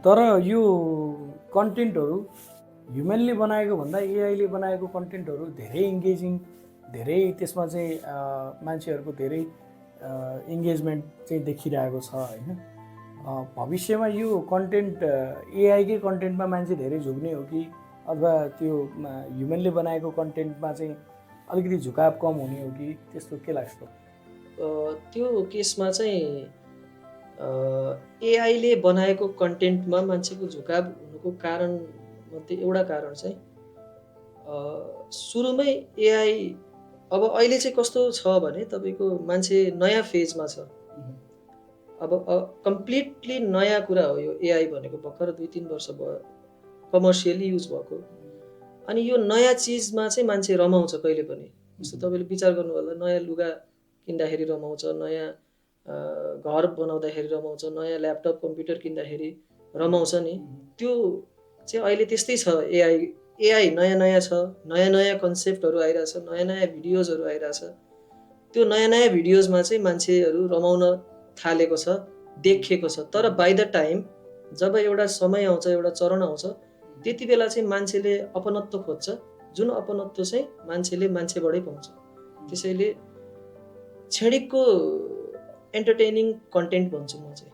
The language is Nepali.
तर यो कन्टेन्टहरू ह्युमनले बनाएको भन्दा एआईले बनाएको कन्टेन्टहरू धेरै इङ्गेजिङ, धेरै त्यसमा चाहिँ मान्छेहरूको धेरै इङ्गेजमेन्ट चाहिँ देखिरहेको छ होइन। भविष्यमा यो कन्टेन्ट एआईकै कन्टेन्टमा मान्छे धेरै झुक्ने हो कि अथवा त्यो ह्युमनले बनाएको कन्टेन्टमा चाहिँ अलिकति झुकाव कम हुने हो कि, त्यस्तो के लाग्छ? त्यो केसमा चाहिँ एआईले बनाएको कन्टेन्टमा मान्छेको झुकाव हुनुको कारण मध्ये एउटा कारण चाहिँ सुरुमै एआई अब अहिले चाहिँ कस्तो छ भने तपाईँको मान्छे नयाँ फेजमा छ। अब कम्प्लिटली नयाँ कुरा हो यो एआई भनेको, भर्खर 2-3 वर्ष भयो कमर्सियली युज भएको। अनि यो नयाँ चिजमा चाहिँ मान्छे रमाउँछ कहिले पनि। जस्तो तपाईँले विचार गर्नु होला, नयाँ लुगा किन्दाखेरि रमाउँछ, नयाँ घर बनाउँदाखेरि रमाउँछ, नयाँ ल्यापटप कम्प्युटर किन्दाखेरि रमाउँछ नि। त्यो चाहिँ अहिले त्यस्तै छ। एआई नयाँ नयाँ छ, नयाँ नयाँ कन्सेप्टहरू आइरहेछ, नयाँ नयाँ भिडियोजहरू आइरहेछ। त्यो नयाँ नयाँ भिडियोजमा चाहिँ मान्छेहरू रमाउन थालेको छ, देखेको छ। तर बाई द टाइम जब एउटा समय आउँछ, एउटा चरण आउँछ, त्यति बेला चाहिँ मान्छेले अपनत्व खोज्छ, जुन अपनत्व चाहिँ मान्छेले मान्छेबाटै पाउँछ। त्यसैले क्षणिकको एन्टरटेनिङ कन्टेन्ट भन्छु म चाहिँ।